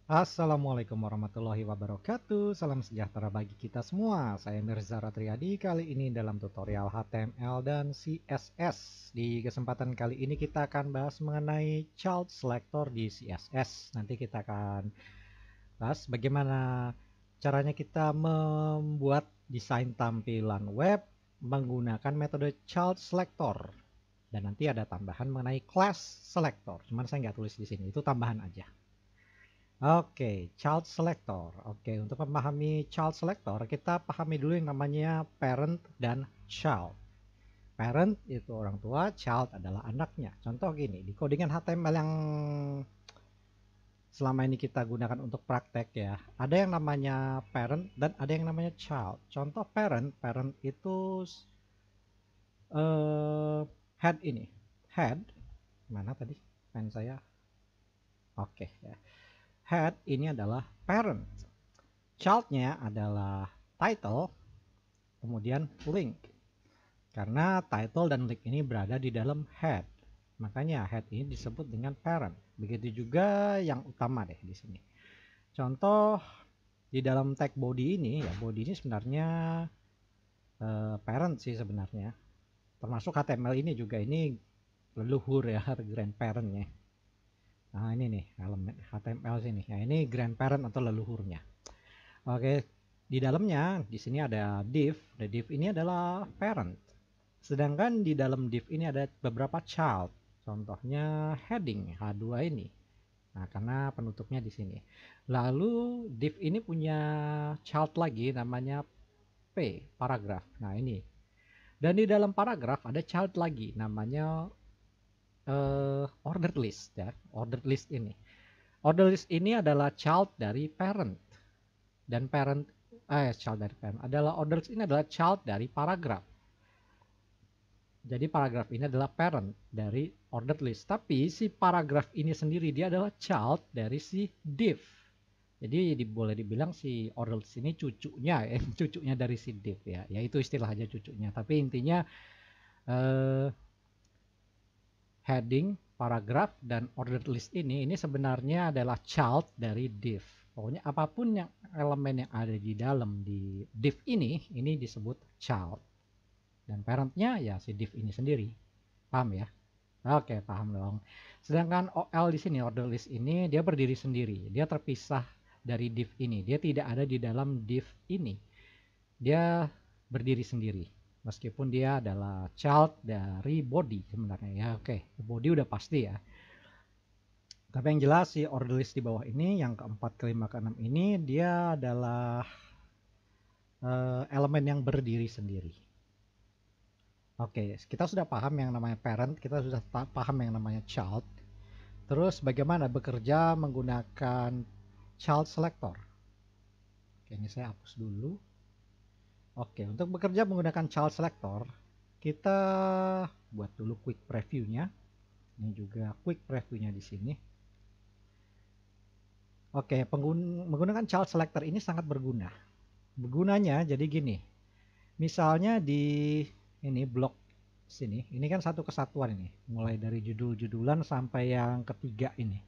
Assalamualaikum warahmatullahi wabarakatuh. Salam sejahtera bagi kita semua. Saya Mirza Ratriadi. Kali ini dalam tutorial HTML dan CSS. Di kesempatan kali ini kita akan bahas mengenai child selector di CSS. Nanti kita akan bahas bagaimana caranya kita membuat desain tampilan web menggunakan metode child selector. Dan nanti ada tambahan mengenai class selector. Cuman saya nggak tulis di sini. Itu tambahan aja. Oke, child selector. Oke, untuk memahami child selector, kita pahami dulu yang namanya parent dan child. Parent itu orang tua, child adalah anaknya. Contoh gini, di codingan HTML yang selama ini kita gunakan untuk praktek ya, ada yang namanya parent dan ada yang namanya child. Contoh parent, parent itu head ini. Head, mana tadi pen saya? Oke, ya. Head ini adalah parent. Childnya adalah title, kemudian link. Karena title dan link ini berada di dalam head. Makanya head ini disebut dengan parent. Begitu juga yang utama deh di sini. Contoh di dalam tag body ini ya, body ini sebenarnya parent sih sebenarnya. Termasuk HTML ini juga ini leluhur ya, grandparentnya. Nah ini nih elemen HTML sini. Ya ini grandparent atau leluhurnya. Oke, di dalamnya di sini ada div. The div ini adalah parent. Sedangkan di dalam div ini ada beberapa child. Contohnya heading H2 ini. Nah, karena penutupnya di sini. Lalu div ini punya child lagi namanya P, paragraf. Nah, ini. Dan di dalam paragraf ada child lagi namanya ordered list ya. Ordered list ini. Ordered list ini adalah child dari parent. Dan parent child dari parent adalah ordered list ini adalah child dari paragraf. Jadi paragraf ini adalah parent dari ordered list. Tapi si paragraf ini sendiri dia adalah child dari si div. Jadi boleh dibilang si ordered list ini cucunya ya, cucunya dari si div ya. Ya itu istilah aja cucunya. Tapi intinya heading, paragraf, dan ordered list ini sebenarnya adalah child dari div. Pokoknya apapun yang elemen yang ada di dalam di div ini disebut child. Dan parentnya ya si div ini sendiri. Paham ya? Oke, paham dong. Sedangkan OL di sini, order list ini, dia berdiri sendiri. Dia terpisah dari div ini. Dia tidak ada di dalam div ini. Dia berdiri sendiri. Meskipun dia adalah child dari body sebenarnya ya. Oke, body udah pasti ya. Tapi yang jelas si order list di bawah ini, yang keempat, kelima, keenam ini, dia adalah elemen yang berdiri sendiri. Oke, kita sudah paham yang namanya parent, kita sudah paham yang namanya child. Terus bagaimana bekerja menggunakan child selector? Oke, ini saya hapus dulu. Oke, untuk bekerja menggunakan child selector, kita buat dulu quick previewnya. Ini juga quick previewnya di sini. Oke, menggunakan child selector ini sangat berguna. Bergunanya jadi gini. Misalnya di ini blok sini, ini kan satu kesatuan ini, mulai dari judul-judulan sampai yang ketiga ini.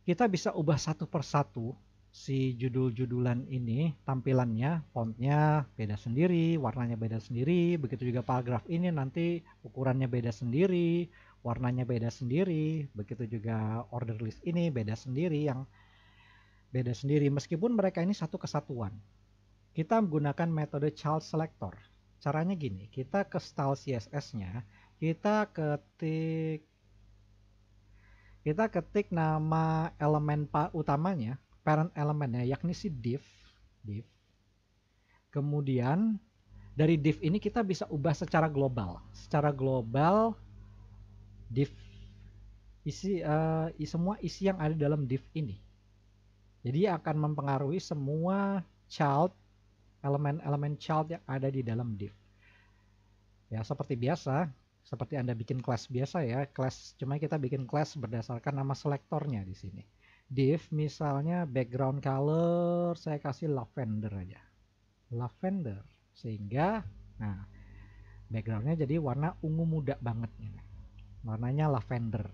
Kita bisa ubah satu persatu si judul-judulan ini, tampilannya, fontnya beda sendiri, warnanya beda sendiri, begitu juga paragraf ini nanti ukurannya beda sendiri, warnanya beda sendiri, begitu juga order list ini beda sendiri, yang beda sendiri, meskipun mereka ini satu kesatuan. Kita menggunakan metode child selector. Caranya gini, kita ke style CSS-nya, kita ketik nama elemen utamanya, parent elemennya, yakni si div. Kemudian dari div ini kita bisa ubah secara global. Secara global div semua isi yang ada dalam div ini. Jadi akan mempengaruhi semua child, elemen-elemen child yang ada di dalam div. Ya seperti biasa, seperti Anda bikin kelas biasa ya, kelas cuma kita bikin kelas berdasarkan nama selektornya di sini. Div misalnya background color saya kasih lavender aja. Lavender sehingga nah backgroundnya jadi warna ungu muda banget ini. Warnanya lavender.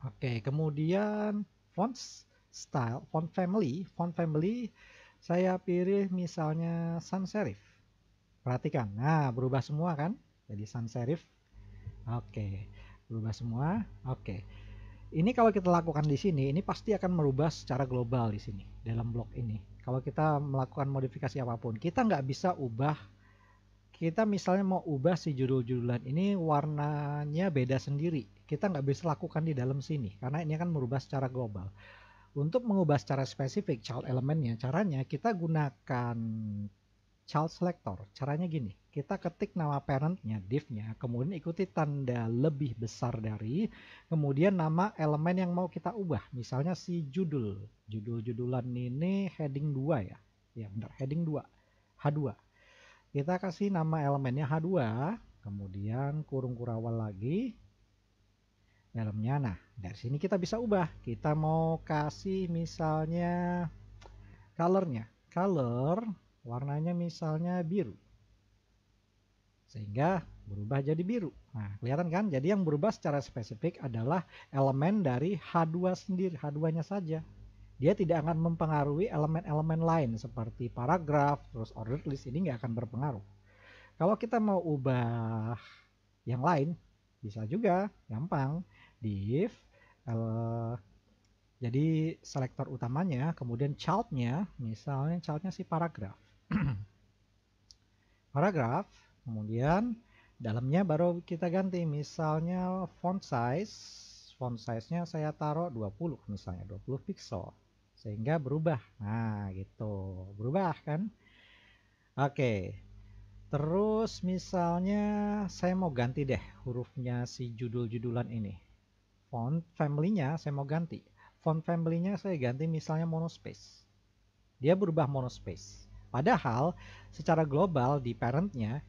Oke, kemudian fonts style, font family saya pilih misalnya sans serif. Perhatikan, nah berubah semua kan? Jadi sans serif. Oke, berubah semua. Oke. Ini kalau kita lakukan di sini, ini pasti akan merubah secara global di sini dalam blok ini. Kalau kita melakukan modifikasi apapun, kita nggak bisa ubah. Kita misalnya mau ubah si judul-judulan ini warnanya beda sendiri. Kita nggak bisa lakukan di dalam sini karena ini akan merubah secara global. Untuk mengubah secara spesifik child elemennya, caranya kita gunakan child selector. Caranya gini, kita ketik nama parentnya, div-nya, kemudian ikuti tanda lebih besar dari, kemudian nama elemen yang mau kita ubah. Misalnya si judul. Judul-judulan ini heading 2 ya. Ya benar, heading 2. H2. Kita kasih nama elemennya H2, kemudian kurung kurawal lagi. Dalamnya, nah dari sini kita bisa ubah. Kita mau kasih misalnya colornya. Color warnanya misalnya biru. Sehingga berubah jadi biru. Nah, kelihatan kan? Jadi yang berubah secara spesifik adalah elemen dari H2 sendiri, H2-nya saja. Dia tidak akan mempengaruhi elemen-elemen lain seperti paragraf, terus ordered list, ini nggak akan berpengaruh. Kalau kita mau ubah yang lain, bisa juga, gampang. Div, jadi selektor utamanya, kemudian childnya, misalnya childnya si paragraf. Paragraf, kemudian dalamnya baru kita ganti, misalnya font size-nya saya taruh 20 misalnya, 20 pixel. Sehingga berubah. Nah, gitu. Berubah kan? Oke. Terus misalnya saya mau ganti deh hurufnya si judul-judulan ini. Font family-nya saya mau ganti. Font family-nya saya ganti misalnya monospace. Dia berubah monospace. Padahal secara global di parent-nya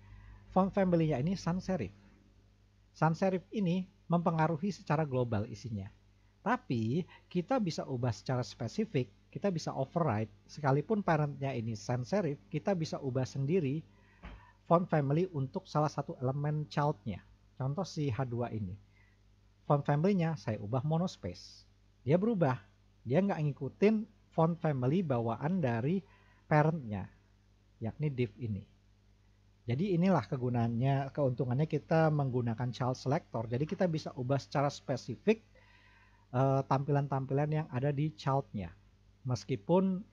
font family-nya ini sans serif. Sans serif ini mempengaruhi secara global isinya. Tapi kita bisa ubah secara spesifik, kita bisa override. Sekalipun parent-nya ini sans serif, kita bisa ubah sendiri font family untuk salah satu elemen child-nya. Contoh si H2 ini. Font family-nya saya ubah monospace. Dia berubah. Dia nggak ngikutin font family bawaan dari parent-nya, yakni div ini. Jadi inilah kegunaannya, keuntungannya kita menggunakan child selector. Jadi kita bisa ubah secara spesifik tampilan-tampilan yang ada di child-nya. Meskipun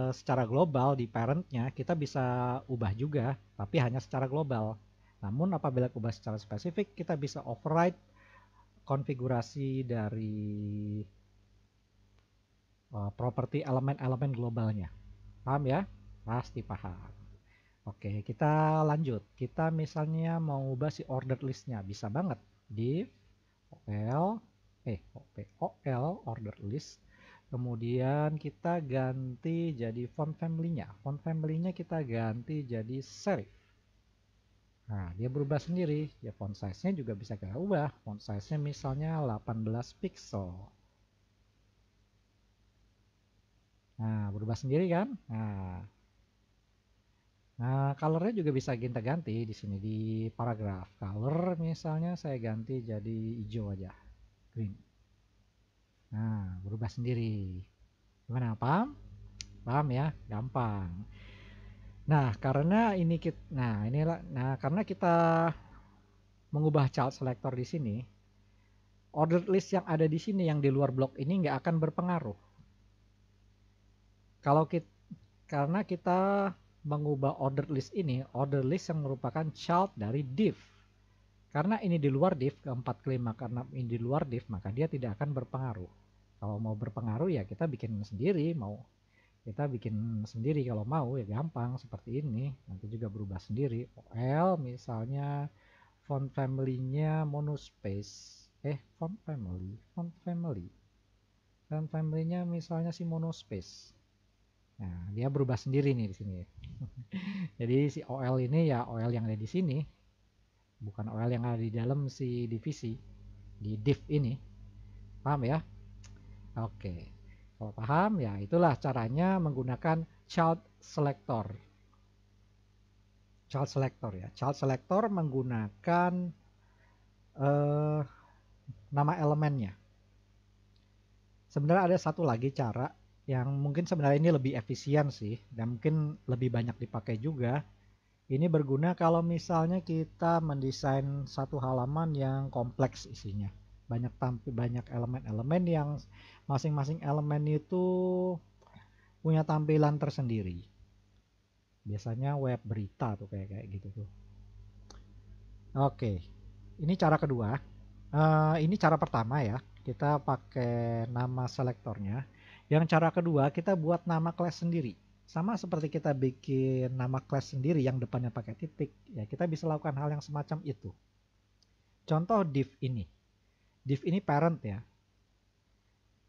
secara global di parent-nya kita bisa ubah juga, tapi hanya secara global. Namun apabila ubah secara spesifik, kita bisa override konfigurasi dari properti elemen-elemen globalnya. Paham ya? Pasti paham. Oke, kita lanjut. Kita misalnya mau ubah si ordered list-nya. Bisa banget. Div OL ordered list. Kemudian kita ganti jadi font family-nya. Font family-nya kita ganti jadi serif. Nah, dia berubah sendiri. Ya, font size-nya juga bisa kita ubah. Font size-nya misalnya 18 pixel. Nah, berubah sendiri kan? Nah, colornya juga bisa kita ganti di sini di paragraf. Color misalnya saya ganti jadi hijau aja, green. Nah, berubah sendiri. Gimana? Paham? Paham ya? Gampang. Nah, karena ini karena kita mengubah child selector di sini, ordered list yang ada di sini yang di luar blok ini nggak akan berpengaruh. Karena kita mengubah ordered list ini, ordered list yang merupakan child dari div. Karena ini di luar div, keempat kelima, karena ini di luar div, maka dia tidak akan berpengaruh. Kalau mau berpengaruh ya kita bikin sendiri, kalau mau ya gampang seperti ini. Nanti juga berubah sendiri. OL misalnya font family-nya monospace. Font family-nya misalnya si monospace. Nah, dia berubah sendiri nih di sini. Jadi si OL ini ya OL yang ada di sini, bukan OL yang ada di dalam si divisi di div ini. Paham ya? Oke. Kalau paham ya itulah caranya menggunakan child selector. Child selector ya. Child selector menggunakan nama elemennya. Sebenarnya ada satu lagi cara yang mungkin sebenarnya ini lebih efisien sih dan mungkin lebih banyak dipakai juga. Ini berguna kalau misalnya kita mendesain satu halaman yang kompleks isinya. Banyak elemen-elemen yang masing-masing elemen itu punya tampilan tersendiri. Biasanya web berita tuh kayak gitu tuh. Oke, ini cara kedua. Ini cara pertama ya. Kita pakai nama selektornya. Yang cara kedua kita buat nama kelas sendiri. Sama seperti kita bikin nama kelas sendiri yang depannya pakai titik. Ya kita bisa lakukan hal yang semacam itu. Contoh div ini. Div ini parent ya.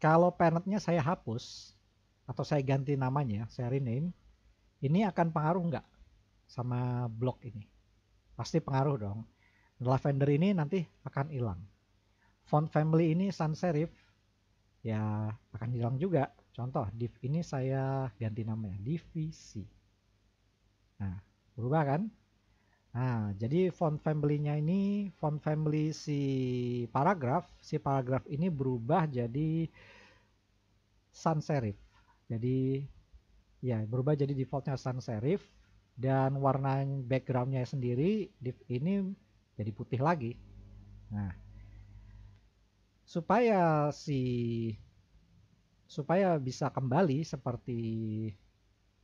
Kalau parentnya saya hapus atau saya ganti namanya, saya rename, ini akan pengaruh nggak sama blok ini? Pasti pengaruh dong. Lavender ini nanti akan hilang. Font family ini sans serif ya akan hilang juga. Contoh div ini saya ganti namanya divisi. Nah, berubah kan? Nah, jadi font family-nya ini font family si paragraf ini berubah jadi sans serif. Jadi ya berubah jadi defaultnya sans serif dan warna backgroundnya sendiri div ini jadi putih lagi. Nah, supaya bisa kembali seperti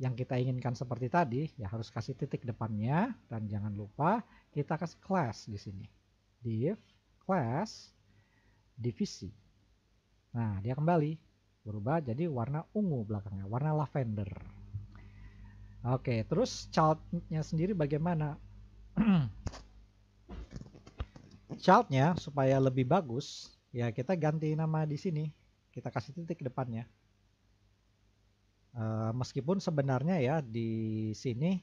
yang kita inginkan seperti tadi, ya harus kasih titik depannya dan jangan lupa kita kasih class di sini. Div class divisi. Nah, dia kembali berubah jadi warna ungu belakangnya, warna lavender. Oke, terus childnya sendiri bagaimana? Childnya supaya lebih bagus, ya kita ganti nama di sini. Kita kasih titik depannya. Meskipun sebenarnya ya di sini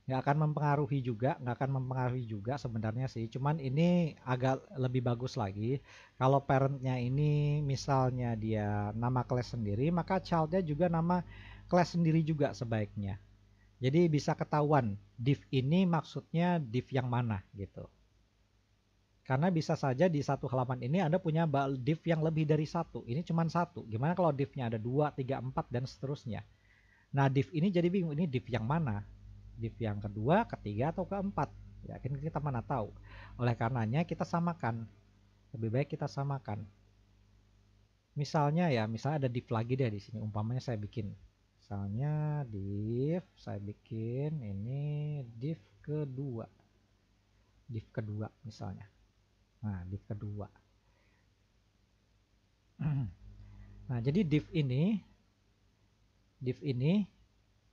nggak akan mempengaruhi juga sebenarnya sih. Cuman ini agak lebih bagus lagi. Kalau parentnya ini misalnya dia nama kelas sendiri, maka childnya juga nama kelas sendiri juga sebaiknya. Jadi bisa ketahuan div ini maksudnya div yang mana gitu. Karena bisa saja di satu halaman ini Anda punya div yang lebih dari satu. Ini cuma satu. Gimana kalau divnya ada 2, 3, 4 dan seterusnya. Nah div ini jadi bingung. Ini div yang mana? Div yang kedua, ketiga, atau keempat? Ya kan kita mana tahu. Oleh karenanya kita samakan. Lebih baik kita samakan. Misalnya ada div lagi deh di sini. Umpamanya saya bikin. Misalnya saya bikin ini div kedua. Div kedua misalnya. Nah, div kedua. Nah, jadi div ini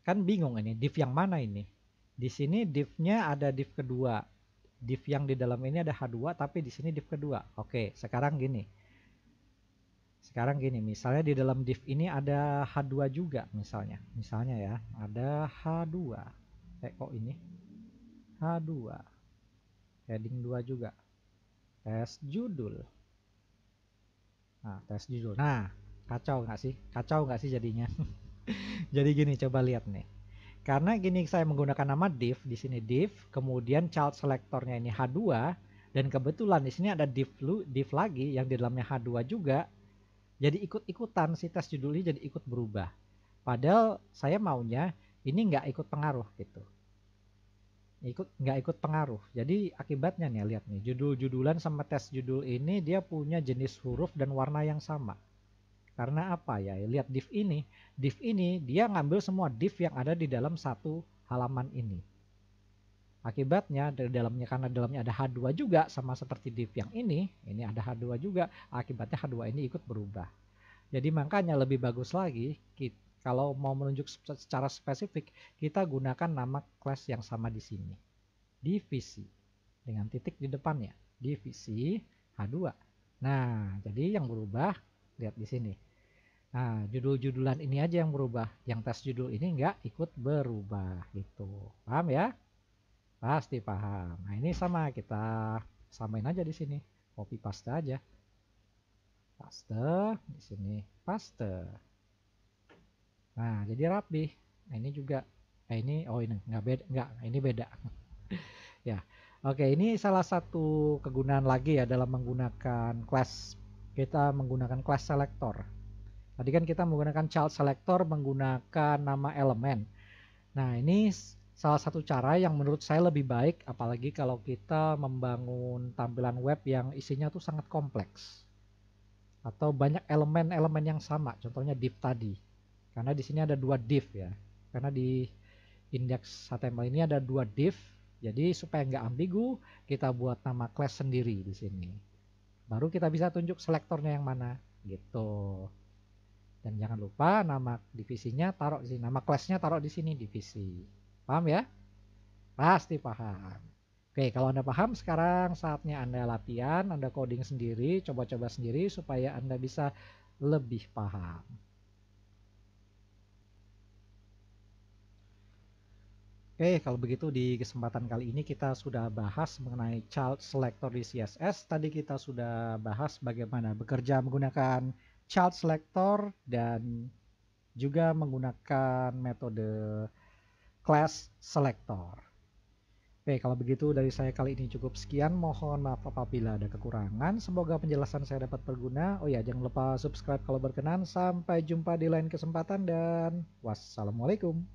kan bingung ini, div yang mana ini? Di sini divnya ada div kedua. Div yang di dalam ini ada H2 tapi di sini div kedua. Oke, sekarang gini. Misalnya di dalam div ini ada H2 juga misalnya. Misalnya ya, ada H2. Kok ini? H2. Heading 2 juga. Tes judul. Nah, tes judul. Nah, kacau nggak sih? Kacau nggak sih jadinya? Jadi gini, coba lihat nih. Karena gini saya menggunakan nama div, di sini div, kemudian child selectornya ini H2, dan kebetulan di sini ada div lagi yang di dalamnya H2 juga. Jadi ikut-ikutan si tes judul ini jadi ikut berubah. Padahal saya maunya ini nggak ikut pengaruh gitu. Nggak ikut pengaruh. Jadi akibatnya nih lihat nih, judul-judulan sama tes judul ini dia punya jenis huruf dan warna yang sama. Karena apa ya? Lihat div ini dia ngambil semua div yang ada di dalam satu halaman ini. Akibatnya dari dalamnya karena dalamnya ada H2 juga sama seperti div yang ini ada H2 juga. Akibatnya H2 ini ikut berubah. Jadi makanya lebih bagus lagi kalau mau menunjuk secara spesifik, kita gunakan nama kelas yang sama di sini. Divisi dengan titik di depannya. Divisi H2. Nah, jadi yang berubah lihat di sini. Nah, judul-judulan ini aja yang berubah. Yang tes judul ini nggak ikut berubah gitu. Paham ya? Pasti paham. Nah, ini sama kita samain aja di sini. Copy paste aja. Paste di sini, paste. Nah, jadi rapi. Nah, ini juga ini ini ini beda. Ya. Oke, ini salah satu kegunaan lagi ya dalam menggunakan class. Kita menggunakan class selector. Tadi kan kita menggunakan child selector menggunakan nama elemen. Nah, ini salah satu cara yang menurut saya lebih baik, apalagi kalau kita membangun tampilan web yang isinya tuh sangat kompleks atau banyak elemen-elemen yang sama, contohnya div tadi. Karena di sini ada dua div ya. Karena di indeks HTML ini ada dua div, jadi supaya nggak ambigu, kita buat nama class sendiri di sini. Baru kita bisa tunjuk selektornya yang mana, gitu. Dan jangan lupa nama divisinya taruh di sini, nama classnya taruh di sini divisi. Paham ya? Pasti paham. Oke, kalau Anda paham, sekarang saatnya Anda latihan, Anda coding sendiri, coba-coba sendiri supaya Anda bisa lebih paham. Oke, kalau begitu di kesempatan kali ini kita sudah bahas mengenai child selector di CSS. Tadi kita sudah bahas bagaimana bekerja menggunakan child selector dan juga menggunakan metode class selector. Oke, kalau begitu dari saya kali ini cukup sekian. Mohon maaf apabila ada kekurangan. Semoga penjelasan saya dapat berguna. Oh ya, jangan lupa subscribe kalau berkenan. Sampai jumpa di lain kesempatan dan wassalamualaikum.